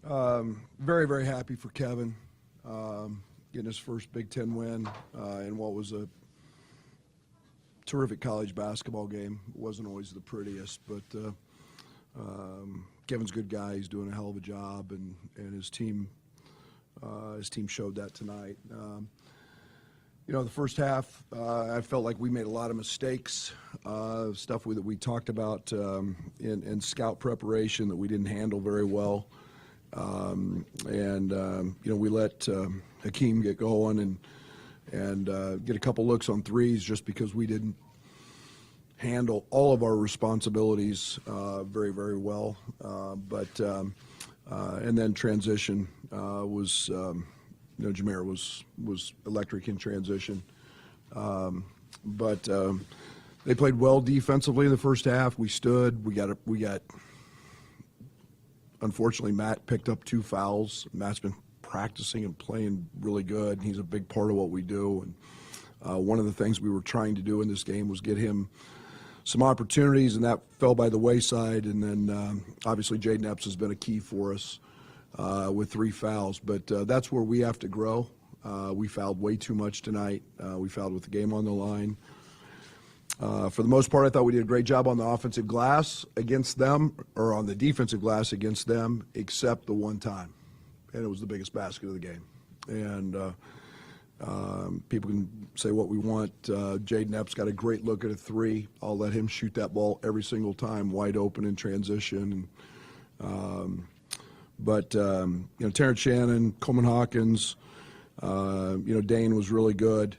Very, very happy for Kevin getting his first Big Ten win in what was a terrific college basketball game. It wasn't always the prettiest, but Kevin's a good guy. He's doing a hell of a job, and his team showed that tonight. The first half, I felt like we made a lot of mistakes, stuff that we talked about in scout preparation that we didn't handle very well. We let Hakeem get going and get a couple looks on threes just because we didn't handle all of our responsibilities very, very well. And then transition was, Jameer was electric in transition. They played well defensively in the first half. We stood. We got. Unfortunately, Matt picked up 2 fouls. Matt's been practicing and playing really good. He's a big part of what we do. And one of the things we were trying to do in this game was get him some opportunities, and that fell by the wayside. And then obviously Jaden Epps has been a key for us with 3 fouls. But that's where we have to grow. We fouled way too much tonight. We fouled with the game on the line. For the most part, I thought we did a great job on the offensive glass against them, or on the defensive glass against them, except the one time. And it was the biggest basket of the game. And people can say what we want. Jaden Epps got a great look at a 3. I'll let him shoot that ball every single time, wide open in transition. Terrence Shannon, Coleman Hawkins, Dane was really good.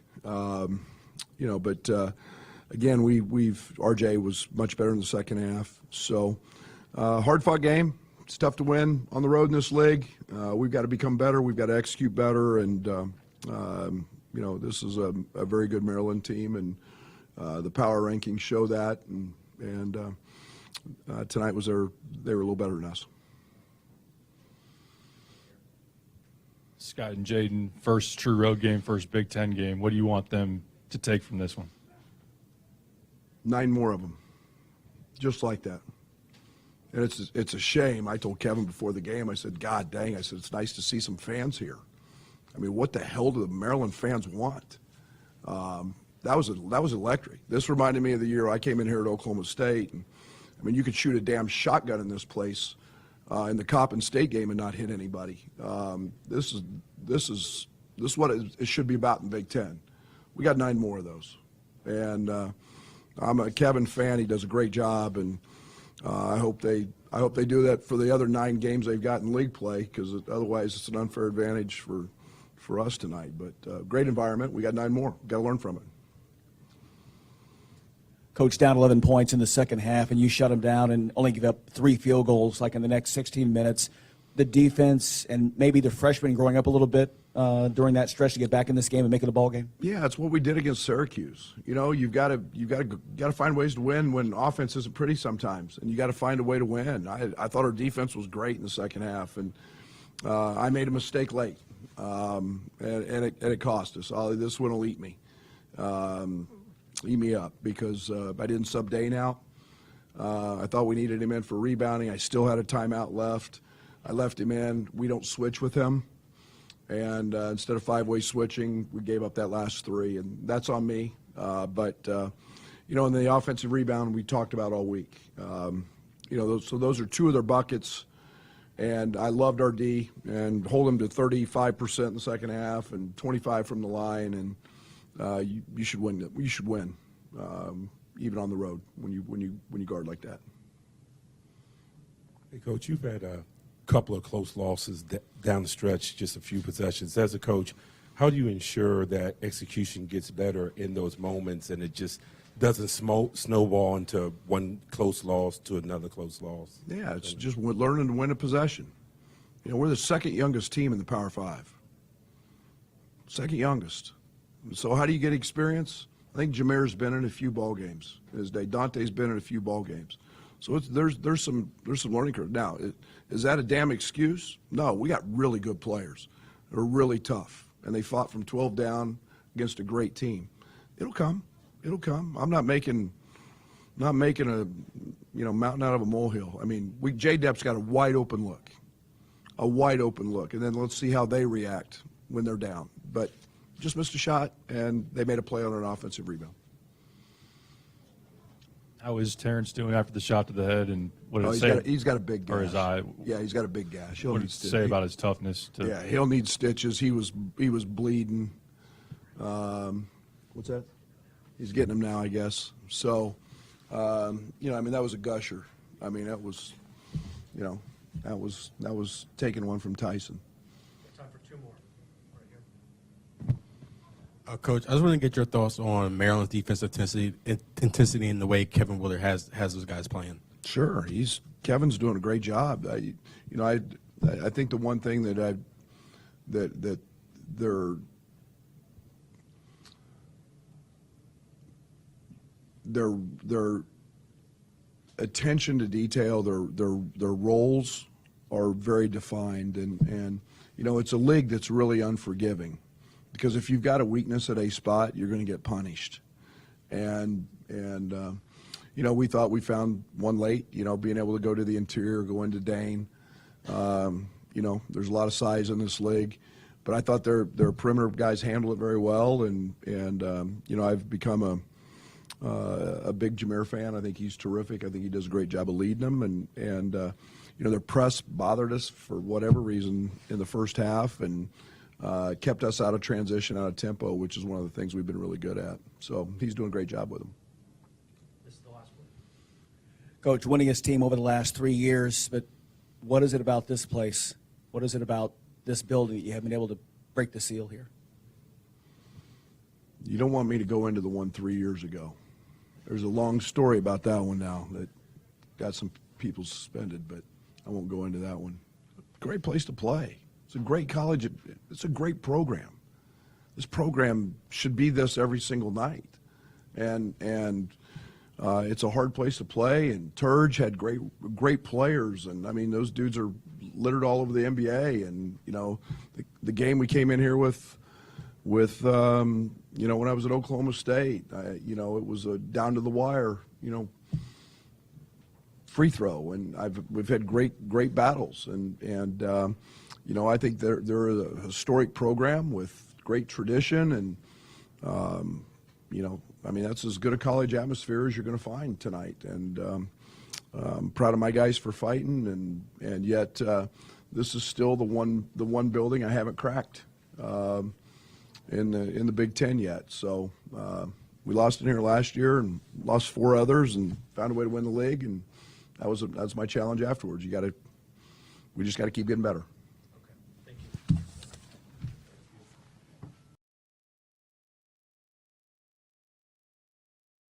Again, RJ was much better in the second half. So, hard-fought game. It's tough to win on the road in this league. We've got to become better. We've got to execute better. And, this is a very good Maryland team, and the power rankings show that. And tonight they were a little better than us. Scott and Jaden, first true road game, first Big Ten game. What do you want them to take from this one? 9 more of them, just like that. And it's a shame. I told Kevin before the game, I said, God dang, I said, it's nice to see some fans here. I mean, what the hell do the Maryland fans want? That was electric. This reminded me of the year I came in here at Oklahoma State. And, I mean, you could shoot a damn shotgun in this place in the Coppin State game and not hit anybody. This is what it should be about in Big Ten. We got 9 more of those. And I'm a Kevin fan. He does a great job, and I hope they do that for the other 9 games they've got in league play, because otherwise it's an unfair advantage for us tonight. But great environment. We got 9 more. Got to learn from it. Coach, down 11 points in the second half, and you shut them down and only give up 3 field goals like in the next 16 minutes. The defense and maybe the freshmen growing up a little bit during that stretch to get back in this game and make it a ball game? Yeah, it's what we did against Syracuse. You've got to find ways to win when offense isn't pretty sometimes, and you got to find a way to win. I thought our defense was great in the second half, and I made a mistake late, and it cost us. This one will eat me up because I didn't sub Dane out. I thought we needed him in for rebounding. I still had a timeout left. I left him in. We don't switch with him. And instead of 5-way switching, we gave up that last 3, and that's on me. In the offensive rebound we talked about all week. Those are 2 of their buckets, and I loved our D and hold them to 35% in the second half and 25 from the line, and you should win. You should win, even on the road when you guard like that. Hey, Coach, you've had a couple of close losses down the stretch, just a few possessions. As a coach, how do you ensure that execution gets better in those moments and it just doesn't snowball into one close loss to another close loss? Yeah, it's just learning to win a possession. We're the second youngest team in the Power 5. Second youngest. So how do you get experience? I think Jameer's been in a few ball games in his day. Dante's been in a few ball games. So there's some learning curve. Now, is that a damn excuse? No, we got really good players. They're really tough, and they fought from 12 down against a great team. It'll come. It'll come. I'm not making a mountain out of a molehill. I mean, J. Depp's got a wide open look. a wide open look, and then let's see how they react when they're down. But just missed a shot, and they made a play on an offensive rebound. How is Terrence doing after the shot to the head, and what did Oh, it say? he's got a big gash. Or his eye. Yeah, he's got a big gash. He'll What did need it stitches. say about his toughness? Yeah, he'll need stitches. He was bleeding. What's that? He's getting them now, I guess. So, I mean, that was a gusher. I mean, that was, that was taking one from Tyson. Time for two more. Right here. Coach, I just want to get your thoughts on Maryland's defensive intensity and the way Kevin Willard has those guys playing. Sure, Kevin's doing a great job. I think the one thing that their attention to detail, their roles are very defined, and it's a league that's really unforgiving, because if you've got a weakness at a spot, you're going to get punished, and we thought we found one late, being able to go to the interior, go into Dane. There's a lot of size in this league, but I thought their perimeter guys handle it very well, and I've become a big Jameer fan. I think he's terrific. I think he does a great job of leading them, and their press bothered us for whatever reason in the first half, and kept us out of transition, out of tempo, which is one of the things we've been really good at. So he's doing a great job with them. This is the last one. Coach, winning his team over the last 3 years, but what is it about this place? What is it about this building that you have been able to break the seal here? You don't want me to go into the one 3 years ago. There's a long story about that one now that got some people suspended, but I won't go into that one. Great place to play. It's a great college. It's a great program. This program should be this every single night, and it's a hard place to play. And Turge had great players, and I mean those dudes are littered all over the NBA. And the game we came in here with when I was at Oklahoma State, it was a down to the wire, free throw, and we've had great battles, and I think they're a historic program with great tradition, and I mean that's as good a college atmosphere as you're going to find tonight, and I'm proud of my guys for fighting, and yet this is still the one building I haven't cracked in the Big Ten yet. So we lost in here last year and lost 4 others and found a way to win the league, and that was my challenge afterwards. We just got to keep getting better.